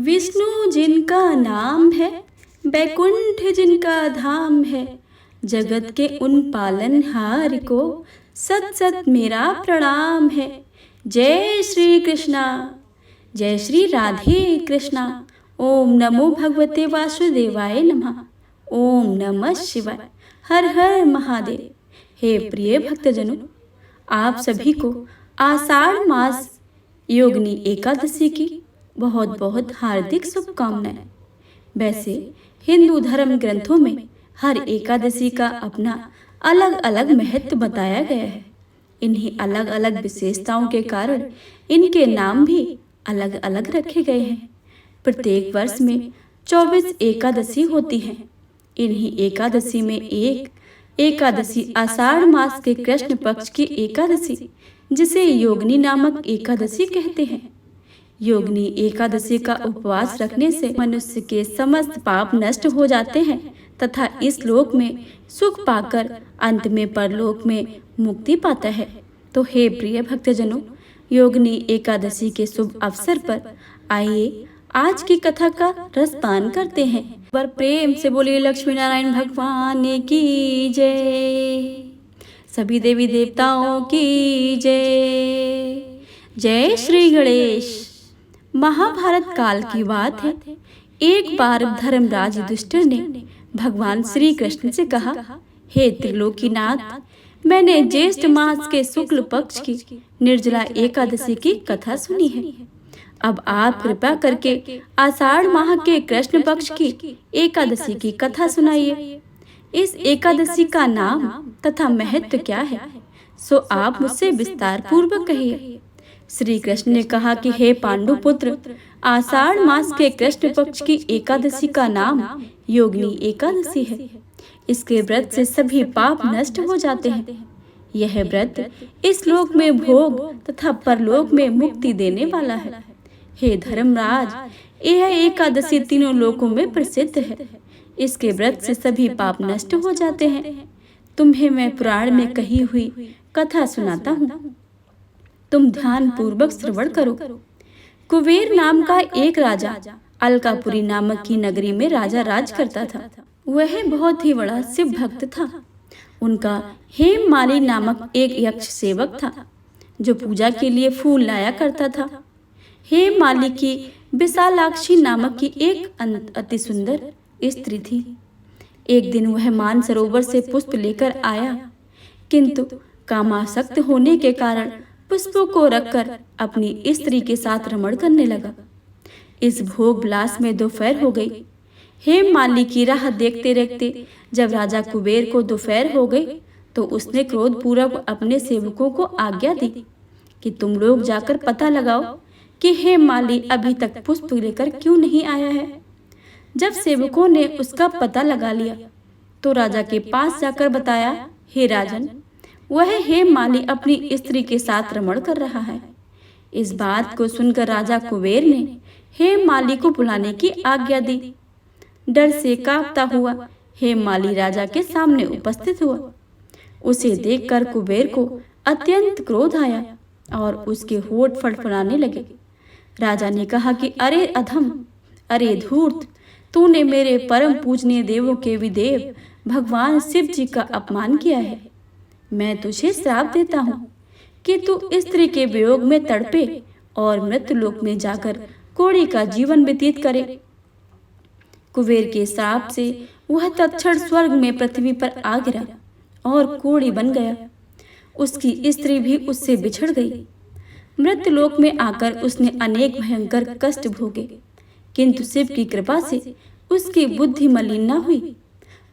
विष्णु जिनका नाम है, बैकुंठ जिनका धाम है, जगत के उन पालनहार को सत सत मेरा प्रणाम है। जय श्री कृष्णा, जय श्री राधे कृष्णा। ओम नमो भगवते वासुदेवाय नमः। ओम नमः शिवाय। हर हर महादेव। हे प्रिय भक्तजनों, आप सभी को आषाढ़ मास योगिनी एकादशी की बहुत बहुत हार्दिक शुभकामनाएं। वैसे हिंदू धर्म ग्रंथों में हर एकादशी का अपना अलग अलग महत्व बताया गया है। इन्हीं अलग अलग विशेषताओं के कारण इनके नाम भी अलग अलग रखे गए हैं। प्रत्येक वर्ष में 24 एकादशी होती हैं। इन्हीं एकादशी में एक एकादशी आषाढ़ मास के कृष्ण पक्ष की एकादशी, जिसे योगिनी नामक एकादशी कहते हैं। योगिनी एकादशी का उपवास रखने से मनुष्य के समस्त पाप नष्ट हो जाते हैं तथा इस लोक में सुख पाकर अंत में परलोक में मुक्ति पाता है। तो हे प्रिय भक्तजनों, योगिनी एकादशी के शुभ अवसर पर आइए आज की कथा का रसपान करते हैं। पर प्रेम से बोलिए लक्ष्मी नारायण भगवान की जय। सभी देवी देवताओं की जय। जय श्री गणेश। महाभारत काल की बात है। एक बार धर्मराज युधिष्ठिर ने भगवान श्री कृष्ण से कहा, हे त्रिलोकीनाथ, मैंने ज्येष्ठ मास के शुक्ल पक्ष की निर्जला एकादशी की कथा सुनी है। अब आप कृपा करके आषाढ़ माह के कृष्ण पक्ष की एकादशी की कथा सुनाइए। इस एकादशी का नाम तथा महत्व क्या है, सो आप मुझसे विस्तार पूर्वक कहिए। श्री कृष्ण ने कहा कि हे पांडु पुत्र, आषाढ़ मास के कृष्ण पक्ष की एकादशी का नाम योगिनी एकादशी है। इसके व्रत से सभी पाप नष्ट हो जाते हैं। यह व्रत इस लोक में भोग तथा परलोक में मुक्ति देने वाला है। हे धर्मराज, यह एकादशी तीनों लोकों में प्रसिद्ध है। इसके व्रत से सभी पाप नष्ट हो जाते हैं। तुम्हें मैं पुराण में कही हुई कथा सुनाता हूँ, तुम ध्यान पूर्वक श्रवण करो। कुबेर नाम का एक राजा अलकापुरी नामक की नगरी में राजा राज करता था। वह बहुत ही बड़ा शिव भक्त था। उनका हेममाली नामक एक यक्ष सेवक था, जो पूजा के लिए फूल लाया करता था। हेममाली की विशालाक्षी नामक की एक अति सुंदर स्त्री थी। एक दिन वह मानसरोवर से पुष्प लेकर आया, किंतु कामासक्त होने के कारण पुष्पों को रखकर अपनी स्त्री के साथ रमण करने लगा। इस भोग विलास में दोपहर हो गई। हेममाली की राह देखते देखते जब राजा कुबेर को दोपहर हो गई, तो उसने क्रोधपूर्वक अपने सेवकों को आज्ञा दी कि तुम लोग जाकर पता लगाओ कि हेममाली अभी तक पुष्प लेकर क्यों नहीं आया है। जब सेवकों ने उसका पता लगा लिया, तो राजा के पास जाकर बताया, हे राजन, वह हेममाली अपनी स्त्री के साथ रमण कर रहा है। इस बात को सुनकर राजा कुबेर ने हेममाली को बुलाने की आज्ञा दी। डर से कांपता हुआ हेममाली राजा के सामने उपस्थित हुआ। उसे देखकर कुबेर को अत्यंत क्रोध आया और उसके होठ फड़फड़ाने लगे। राजा ने कहा कि अरे अधम, अरे धूर्त, तूने मेरे परम पूजनीय देवों के विदेव भगवान शिव जी का अपमान किया है। मैं तुझे श्राप देता हूँ कि तू स्त्री के वियोग में तड़पे और मृत्युलोक में जाकर कोढ़ी का जीवन व्यतीत करे। कुबेर के श्राप से वह तत्क्षण स्वर्ग में पृथ्वी पर आ गिरा और कोढ़ी बन गया। उसकी स्त्री भी उससे बिछड़ गई। मृत्युलोक में आकर उसने अनेक भयंकर कष्ट भोगे, किंतु शिव की कृपा से उसकी बुद्धि मलिन न हुई।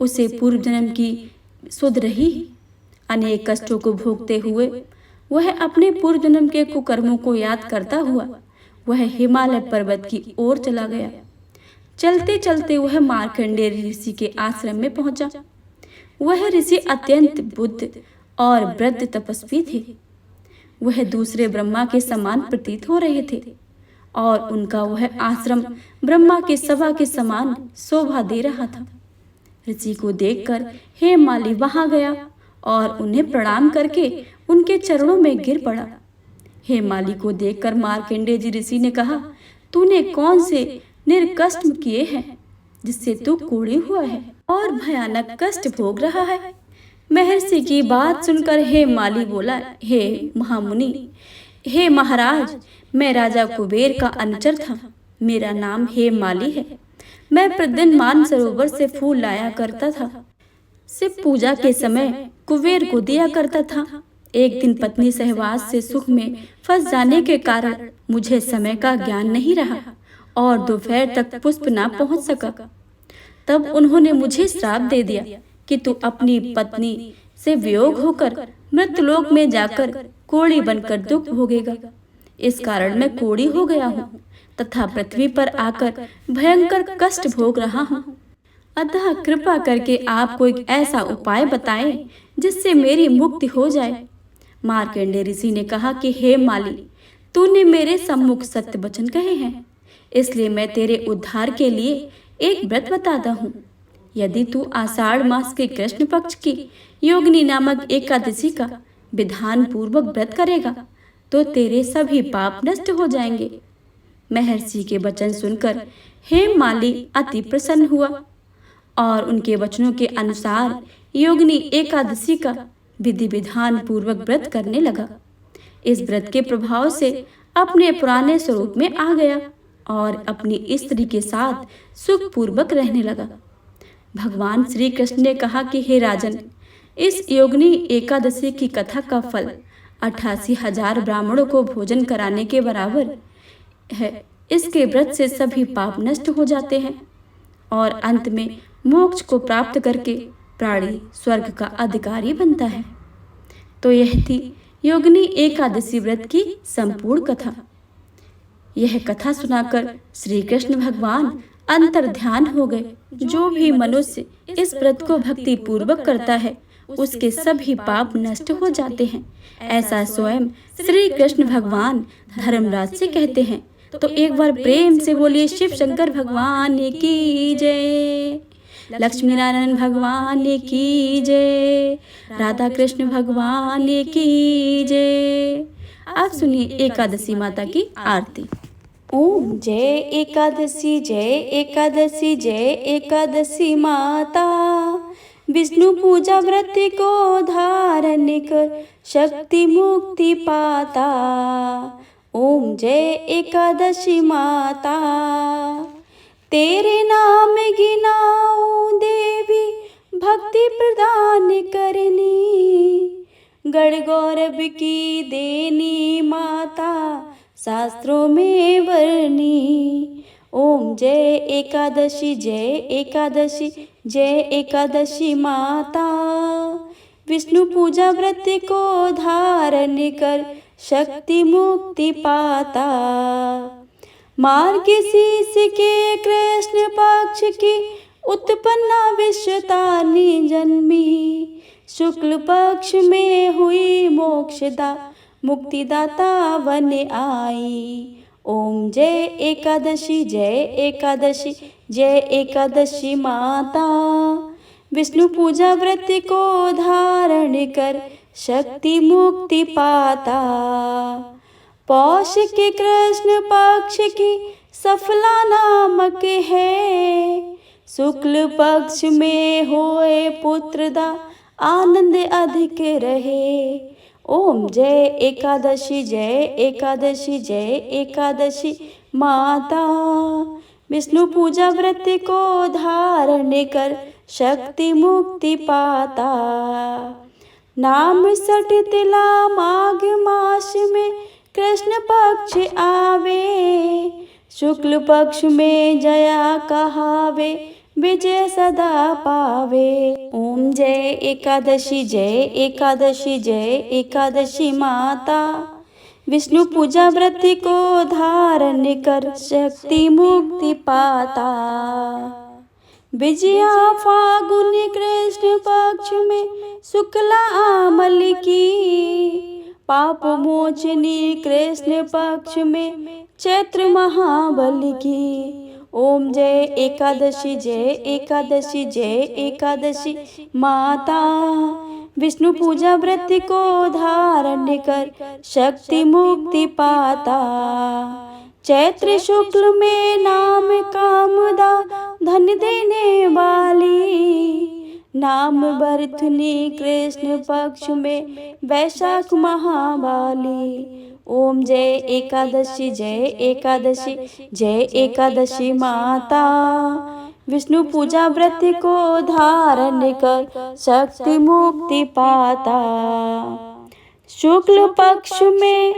उसे पूर्व जन्म की सुध रही। अनेक कष्टों को भोगते हुए वह अपने पूर्व जन्म के कुकर्मों को याद करता हुआ वह हिमालय पर्वत की ओर चला गया। चलते चलते वह मार्कंडेय ऋषि के आश्रम में पहुंचा। वह ऋषि अत्यंत बुद्ध और वृद्ध तपस्वी थे। वह दूसरे ब्रह्मा के समान प्रतीत हो रहे थे और उनका वह आश्रम ब्रह्मा के सभा के समान शोभा दे रहा था। ऋषि को देखकर हेममाली वहां गया और उन्हें प्रणाम करके उनके चरणों में गिर पड़ा। हेममाली को देखकर मार्कंडेय जी ऋषि ने कहा, तूने कौन से निर्कष्ट किए हैं, जिससे तू कोढ़ी हुआ है और भयानक कष्ट भोग रहा है। महर्षि की बात सुनकर हे माली बोला, हे महामुनि, हे महाराज, मैं राजा कुबेर का अनुचर था। मेरा नाम हे माली है। मैं प्रतिदिन मानसरोवर से फूल लाया करता था, शिव पूजा के समय कुबेर को दिया करता था। एक दिन पत्नी सहवास से सुख में फंस जाने के कारण मुझे समय का ज्ञान नहीं रहा और दोपहर तक पुष्प ना पहुंच सका। तब उन्होंने मुझे श्राप दे दिया कि तू अपनी पत्नी से वियोग होकर मृतलोक में जाकर कोढ़ी बनकर दुख भोगेगा। इस कारण मैं कोढ़ी हो गया हूँ तथा पृथ्वी पर आकर भयंकर कष्ट भोग रहा हूँ। अतः कृपा करके आप कोई ऐसा उपाय बताएं जिससे मेरी मुक्ति हो जाए। मार्कंडेय ऋषि ने कहा कि हे माली, तूने मेरे सम्मुख सत्य वचन कहे हैं, इसलिए मैं तेरे उद्धार के लिए एक व्रत बताता हूँ। यदि तू आषाढ़ मास के कृष्ण पक्ष की योगिनी नामक एकादशी का विधान पूर्वक व्रत करेगा तो तेरे सभी पाप नष्ट हो जाएंगे। महर्षि के वचन सुनकर हेममाली अति प्रसन्न हुआ और उनके वचनों के अनुसार योगिनी एकादशी का विधि विधान पूर्वक व्रत करने लगा। इस व्रत के प्रभाव से अपने पुराने स्वरूप में आ गया और अपनी स्त्री के साथ सुख पूर्वक रहने लगा। भगवान श्री कृष्ण ने कहा कि हे राजन, इस योगिनी एकादशी की कथा का फल 88,000 ब्राह्मणों को भोजन कराने के बराबर है। इसके व्रत से सभी पाप नष्ट हो जाते हैं और अंत में मोक्ष को प्राप्त करके प्राणी स्वर्ग का अधिकारी बनता है। तो यह थी योगिनी एकादशी व्रत की संपूर्ण कथा। यह कथा सुनाकर श्री कृष्ण भगवान अंतर ध्यान हो गए। जो भी मनुष्य इस व्रत को भक्ति पूर्वक करता है उसके सभी पाप नष्ट हो जाते हैं। ऐसा स्वयं श्री कृष्ण भगवान धर्मराज से कहते हैं। तो एक बार प्रेम से बोलिए शिव शंकर भगवान की जय, लक्ष्मी नारायण भगवान की जय, राधा कृष्ण भगवान की जय। आप सुनिए एकादशी माता की आरती। ओम जय एकादशी, जय एकादशी, जय एकादशी माता। विष्णु पूजा व्रत को धारण कर शक्ति मुक्ति पाता। ओम जय एकादशी माता। तेरे नाम गिनाऊं देवी, भक्ति प्रदान करनी। गढ़ गौरव की देनी माता, शास्त्रों में वर्णी। ओम जय एकादशी, जय एकादशी, जय एकादशी माता। विष्णु पूजा व्रत को धारण कर शक्ति मुक्ति पाता। मार्गशीर्ष के कृष्ण पक्ष की उत्पन्ना विश्वतारिणी जन्मी। शुक्ल पक्ष में हुई मोक्षदा, मुक्तिदाता बन आई। ओम जय एकादशी, जय एकादशी, जय एकादशी माता। विष्णु पूजा व्रत को धारण कर शक्ति मुक्ति पाता। पौष के कृष्ण पक्ष की सफला नामक है। शुक्ल पक्ष में होए पुत्रदा, आनंद अधिक रहे। ओम जय एकादशी, जय एकादशी, जय एकादशी माता। विष्णु पूजा व्रत को धारण कर शक्ति मुक्ति पाता। नाम सठ तिला माघ मास में कृष्ण पक्ष आवे। शुक्ल पक्ष में जया कहावे, विजय सदा पावे। ओम जय एकादशी, जय एकादशी, जय एकादशी माता। विष्णु पूजा व्रत को धारण कर शक्ति मुक्ति पाता। विजया फागुन कृष्ण पक्ष में शुक्ला आमल की। पाप मोचनी कृष्ण पक्ष में चैत्र महाबल की। ओम जय एकादशी, जय एकादशी, जय एकादशी माता। विष्णु पूजा व्रत को धारण कर शक्ति मुक्ति पाता। चैत्र शुक्ल में नाम का नाम बरथुनी कृष्ण पक्ष में वैशाख महाबाली। ओम जय एकादशी जय एकादशी जय एकादशी माता। विष्णु पूजा व्रत को धारण कर शक्ति मुक्ति पाता। शुक्ल पक्ष में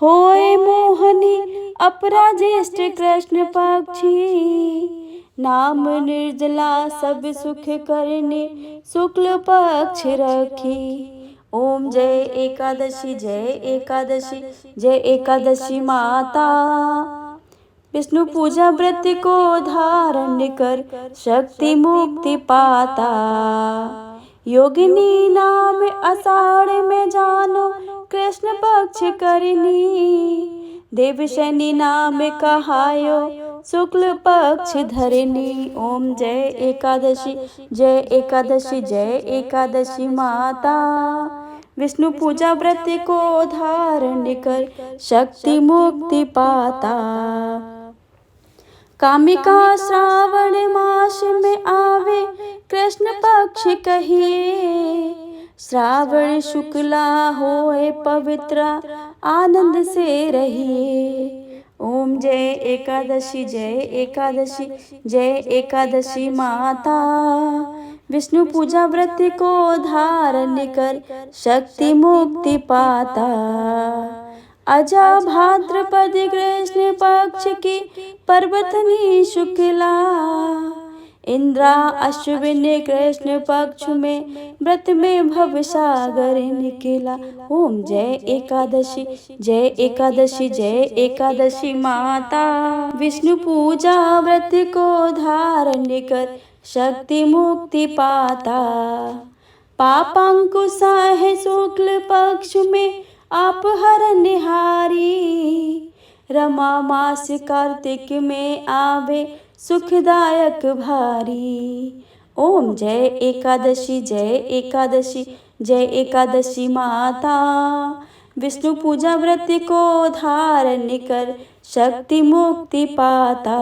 होए मोहनी अपराजेष्ठ कृष्ण पक्षी। नाम निर्जला सब सुख करने शुक्ल पक्ष रखी। ओम जय एकादशी जय एकादशी जय एकादशी माता। विष्णु पूजा व्रत को धारण कर शक्ति मुक्ति पाता। योगिनी नाम आषाढ़ में जानो कृष्ण पक्ष करनी। देव शनि नाम कहायो शुक्ल पक्ष धरनी। ओम जय एकादशी जय एकादशी जय एकादशी माता। विष्णु पूजा व्रत को धारण कर शक्ति मुक्ति पाता। कामिका श्रावण मास में आवे कृष्ण पक्ष कहिए। श्रावण शुक्ला होए पवित्र आनंद से रहिए। ओम जय एकादशी जय एकादशी जय एकादशी माता। विष्णु पूजा व्रत को धारण कर शक्ति मुक्ति पाता। अजा भाद्रपद कृष्ण पक्ष की पर्वतनी शुक्ला। इंद्रा अश्विन कृष्ण पक्ष में व्रत में भव सागर निकला। ओम जय एकादशी जय एकादशी जय एकादशी माता। विष्णु पूजा व्रत को धारण कर शक्ति मुक्ति पाता। पापांकुशा है शुक्ल पक्ष में आप हरनिहारी। रमा मास कार्तिक में आवे सुखदायक भारी। ओम जय एकादशी जय एकादशी जय एकादशी माता। विष्णु पूजा व्रत को धारण कर शक्ति मुक्ति पाता।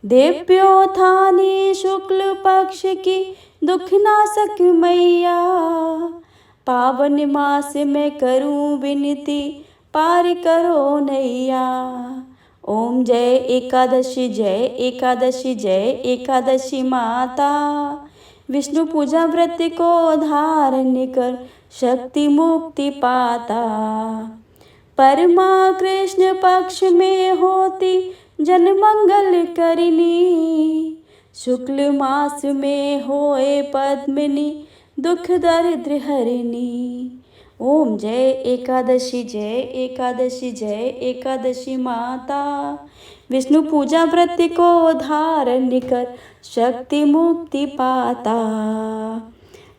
देव्योत्थानी शुक्ल पक्ष की दुखनाशक मैया। पावन मास में करूं विनती पार करो नैया। ओम जय एकादशी जय एकादशी जय एकादशी माता। विष्णु पूजा व्रत को धारण कर शक्ति मुक्ति पाता। परमा कृष्ण पक्ष में होती जन मंगल करनी। शुक्ल मास में होए पद्मिनी दुख दरिद्र हरनी। ओम जय एकादशी जय एकादशी जय एकादशी माता। विष्णु पूजा व्रत को धारण कर शक्ति मुक्ति पाता।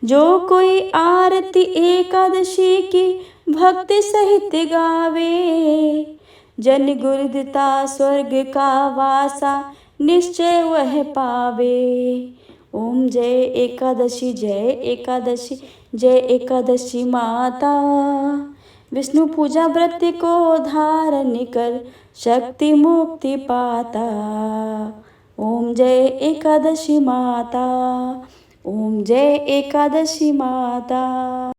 जो कोई आरती एकादशी की भक्ति सहित गावे। जन गुरुदिता स्वर्ग का वासा निश्चय वह पावे। ओम जय एकादशी जय एकादशी जय एकादशी माता। विष्णु पूजा व्रत को धारण कर शक्ति मुक्ति पाता। ओम जय एकादशी माता। ओम जय एकादशी माता।